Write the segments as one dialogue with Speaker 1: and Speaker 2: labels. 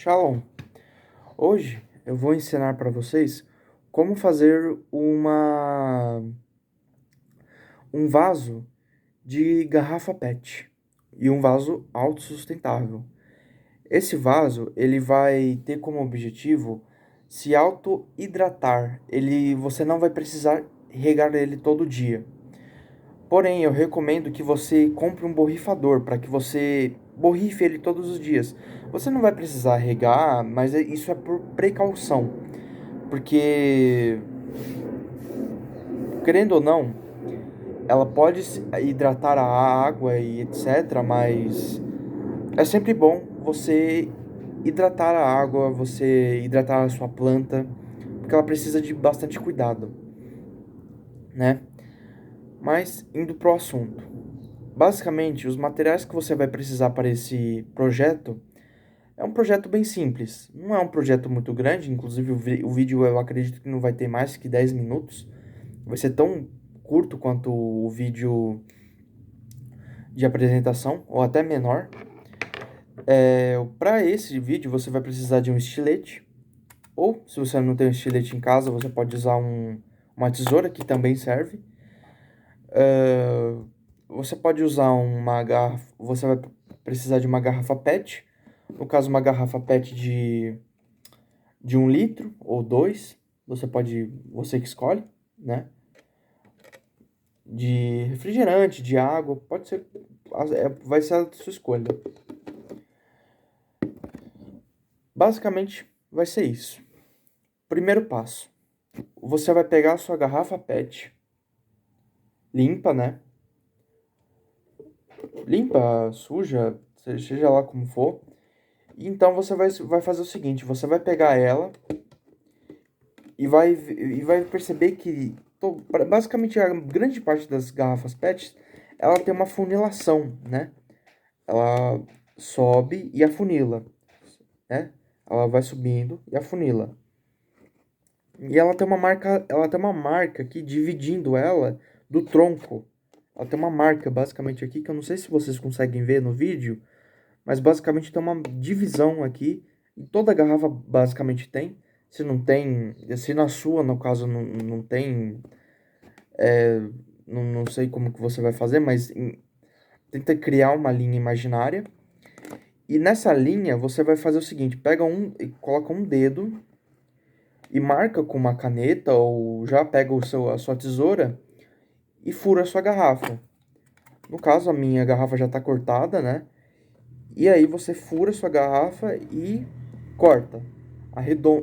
Speaker 1: Shalom! Hoje eu vou ensinar para vocês como fazer um vaso de garrafa PET e um vaso autossustentável. Esse vaso ele vai ter como objetivo se auto-hidratar. Você não vai precisar regar ele todo dia. Porém, eu recomendo que você compre um borrifador para que você borrife ele todos os dias. Você não vai precisar regar, mas isso é por precaução. Porque, querendo ou não, ela pode hidratar a água e etc, mas é sempre bom você hidratar a água, você hidratar a sua planta, porque ela precisa de bastante cuidado, né? Mas indo pro assunto. Basicamente, os materiais que você vai precisar para esse projeto é um projeto bem simples. Não é um projeto muito grande, inclusive o vídeo eu acredito que não vai ter mais que 10 minutos. Vai ser tão curto quanto o vídeo de apresentação, ou até menor. Para esse vídeo você vai precisar de um estilete, ou se você não tem um estilete em casa, você pode usar uma tesoura que também serve. Você pode usar uma garrafa, você vai precisar de uma garrafa PET, no caso uma garrafa PET de 1 litro ou 2, você que escolhe, né? De refrigerante, de água, pode ser, vai ser a sua escolha. Basicamente, vai ser isso. Primeiro passo: você vai pegar a sua garrafa PET, limpa, né? Limpa, suja, seja lá como for. E então você vai fazer o seguinte: você vai pegar ela e vai perceber que basicamente a grande parte das garrafas PET ela tem uma funilação, né? Ela sobe e afunila, né? Ela vai subindo e afunila. E ela tem uma marca aqui dividindo ela do tronco. Ela tem uma marca basicamente aqui que eu não sei se vocês conseguem ver no vídeo, mas basicamente tem uma divisão aqui. E toda garrafa basicamente tem. Se não tem, se na sua, no caso, não tem, não sei como que você vai fazer, mas tenta criar uma linha imaginária. E nessa linha você vai fazer o seguinte: coloca um dedo e marca com uma caneta ou já pega a sua tesoura e fura a sua garrafa. No caso, a minha garrafa já está cortada, né? E aí você fura a sua garrafa e corta.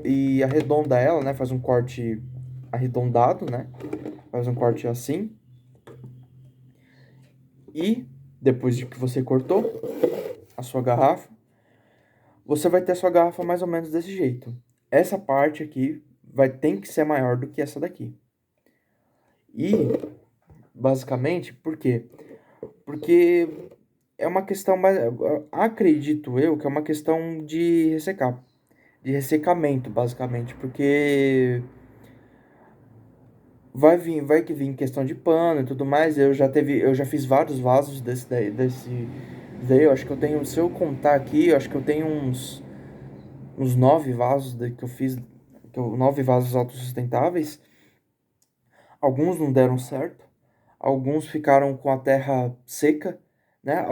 Speaker 1: E arredonda ela, né? Faz um corte arredondado, né? Faz um corte assim. E depois de que você cortou a sua garrafa, você vai ter a sua garrafa mais ou menos desse jeito. Essa parte aqui tem que ser maior do que essa daqui. E basicamente, por quê? Porque é uma questão, acredito eu, que é uma questão de ressecamento, basicamente, porque vai que vir questão de pano e tudo mais. Eu já fiz vários vasos desse daí, eu acho que eu tenho, se eu contar aqui, eu acho que eu tenho uns 9 vasos que eu fiz, 9 vasos autossustentáveis. Alguns não deram certo, alguns ficaram com a terra seca, né?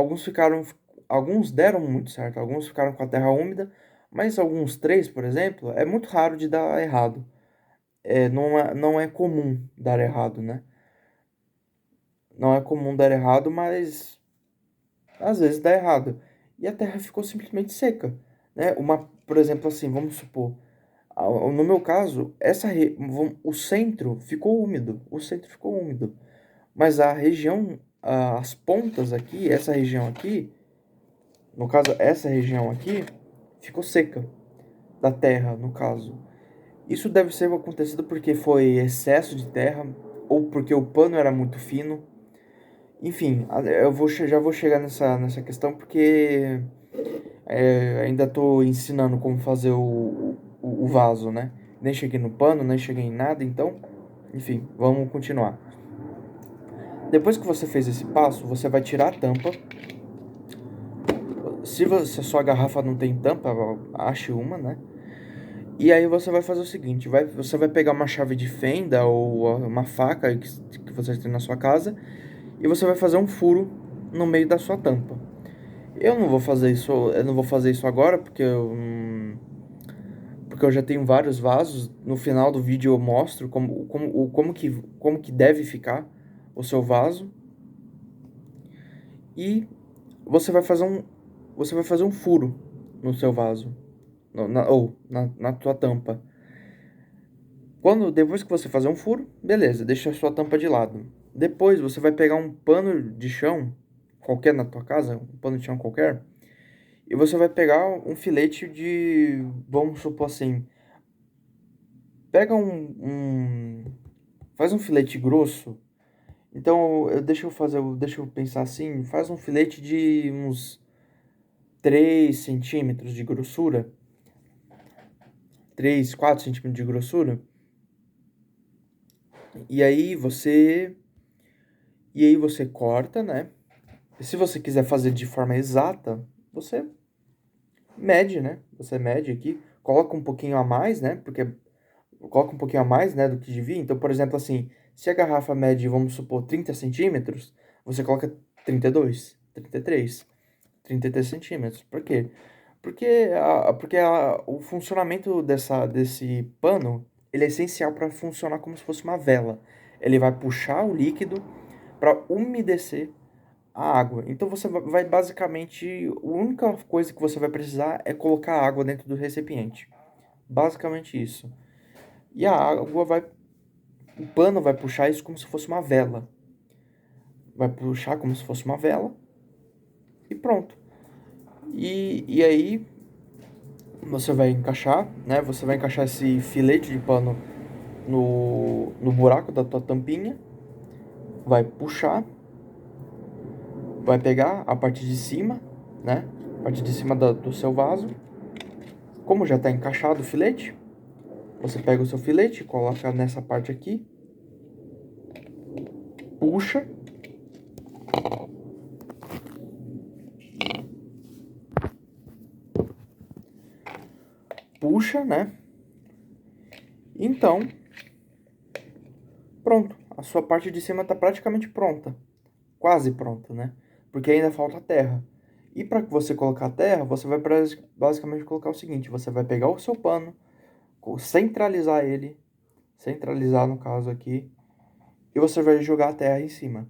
Speaker 1: Alguns deram muito certo, alguns ficaram com a terra úmida, mas alguns três, por exemplo, é muito raro de dar errado. Não é comum dar errado, né? Não é comum dar errado, mas às vezes dá errado. E a terra ficou simplesmente seca, né? Por exemplo, assim, vamos supor, no meu caso, o centro ficou úmido. Mas a região, as pontas aqui, essa região aqui, no caso, essa região aqui, ficou seca da terra, no caso. Isso deve ser acontecido porque foi excesso de terra ou porque o pano era muito fino. Enfim, já vou chegar nessa questão porque ainda estou ensinando como fazer o vaso, né? Nem cheguei no pano, nem cheguei em nada, então, enfim, vamos continuar. Depois que você fez esse passo, você vai tirar a tampa. se a sua garrafa não tem tampa, ache uma, né? E aí você vai fazer o seguinte, você vai pegar uma chave de fenda ou uma faca que você tem na sua casa e você vai fazer um furo no meio da sua tampa. Eu não vou fazer isso agora porque eu já tenho vários vasos. No final do vídeo eu mostro como que deve ficar o seu vaso. E você vai fazer um, você vai fazer um furo no seu vaso, na tua tampa. Depois que você fazer um furo, beleza, deixa a sua tampa de lado. Depois você vai pegar um pano de chão, qualquer na tua casa, um pano de chão qualquer, e você vai pegar um filete vamos supor assim, pega faz um filete grosso. Então, deixa eu pensar assim, faz um filete de uns 3 centímetros de grossura, 3 4 centímetros de grossura. E aí você corta, né? E se você quiser fazer de forma exata, você mede, né? Você mede aqui, coloca um pouquinho a mais, né? Porque coloca um pouquinho a mais, né, do que devia. Então, por exemplo, assim, se a garrafa mede, vamos supor, 30 centímetros, você coloca 32, 33, 33 centímetros. Por quê? O funcionamento desse pano, ele é essencial para funcionar como se fosse uma vela. Ele vai puxar o líquido para umedecer a água. Então você vai basicamente, a única coisa que você vai precisar é colocar água dentro do recipiente. Basicamente isso. E o pano vai puxar isso como se fosse uma vela. Vai puxar como se fosse uma vela e pronto. E aí você vai encaixar, né? Você vai encaixar esse filete de pano no buraco da tua tampinha, vai puxar, vai pegar a parte de cima, né? A parte de cima do seu vaso. Como já está encaixado o filete, você pega o seu filete, coloca nessa parte aqui, puxa, né? Então, pronto. A sua parte de cima está praticamente pronta. Quase pronta, né? Porque ainda falta a terra. E para você colocar a terra, você vai basicamente colocar o seguinte: você vai pegar o seu pano, centralizar ele, centralizar no caso aqui, e você vai jogar a terra em cima.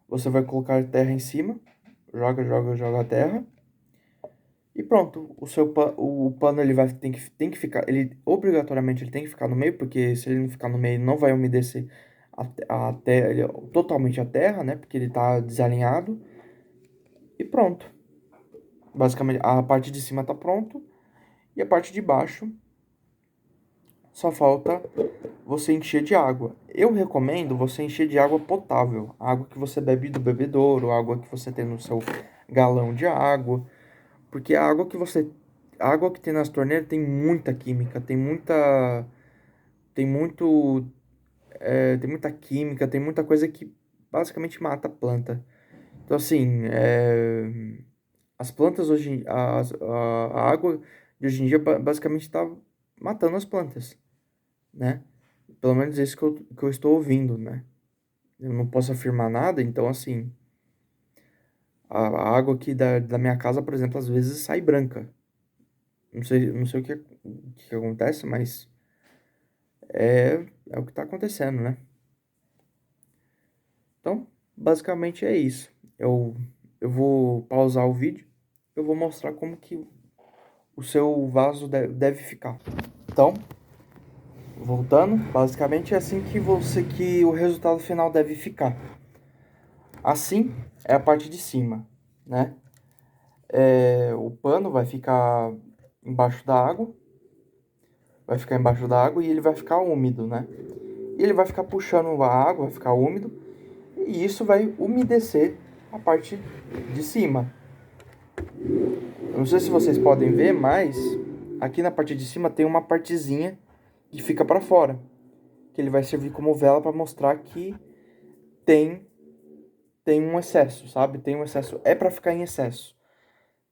Speaker 1: Você vai colocar a terra em cima, joga a terra, e pronto. O pano ele tem que ficar, ele obrigatoriamente ele tem que ficar no meio, porque se ele não ficar no meio, não vai umedecer a terra, totalmente a terra, né? Porque ele está desalinhado. E pronto. Basicamente, a parte de cima tá pronto e a parte de baixo só falta você encher de água. Eu recomendo você encher de água potável, água que você bebe do bebedouro, água que você tem no seu galão de água, porque a água que tem nas torneiras tem muita química, tem muito, tem muita química, tem muita coisa que basicamente mata a planta. Então assim, as plantas hoje, a água de hoje em dia basicamente está matando as plantas, né? Pelo menos é isso que eu estou ouvindo, né? Eu não posso afirmar nada, então assim, a água aqui da minha casa, por exemplo, às vezes sai branca. Não sei o que acontece, mas é o que está acontecendo, né? Então, basicamente é isso. Eu vou pausar o vídeo, eu vou mostrar como que o seu vaso deve ficar. Então, voltando, basicamente é assim que o resultado final deve ficar. Assim é a parte de cima, né? O pano vai ficar embaixo da água e ele vai ficar úmido, né? E ele vai ficar puxando a água, vai ficar úmido, e isso vai umedecer a parte de cima. Eu não sei se vocês podem ver, mas aqui na parte de cima tem uma partezinha que fica para fora, que ele vai servir como vela para mostrar que tem tem um excesso, sabe? Tem um excesso, é para ficar em excesso.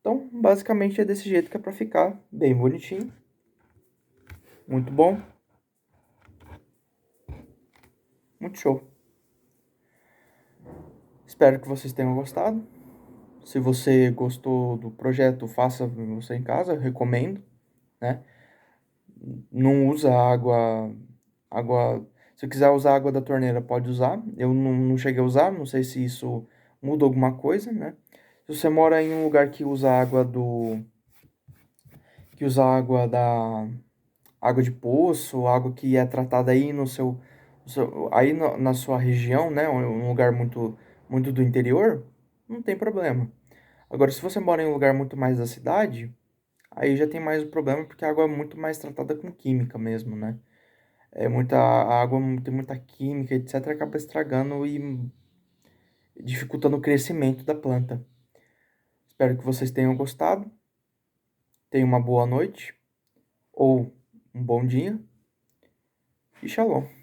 Speaker 1: Então, basicamente é desse jeito que é para ficar bem bonitinho. Muito bom. Muito show. Espero que vocês tenham gostado. Se você gostou do projeto, faça você em casa, eu recomendo, né? Não usa água. Se quiser usar água da torneira, pode usar. Eu não cheguei a usar, não sei se isso muda alguma coisa, né? Se você mora em um lugar que usa água de poço, água que é tratada aí aí na sua região, né? Um lugar muito do interior, não tem problema. Agora, se você mora em um lugar muito mais da cidade, aí já tem mais o problema porque a água é muito mais tratada com química mesmo, né? A água tem muita química, etc, acaba estragando e dificultando o crescimento da planta. Espero que vocês tenham gostado. Tenham uma boa noite ou um bom dia e shalom.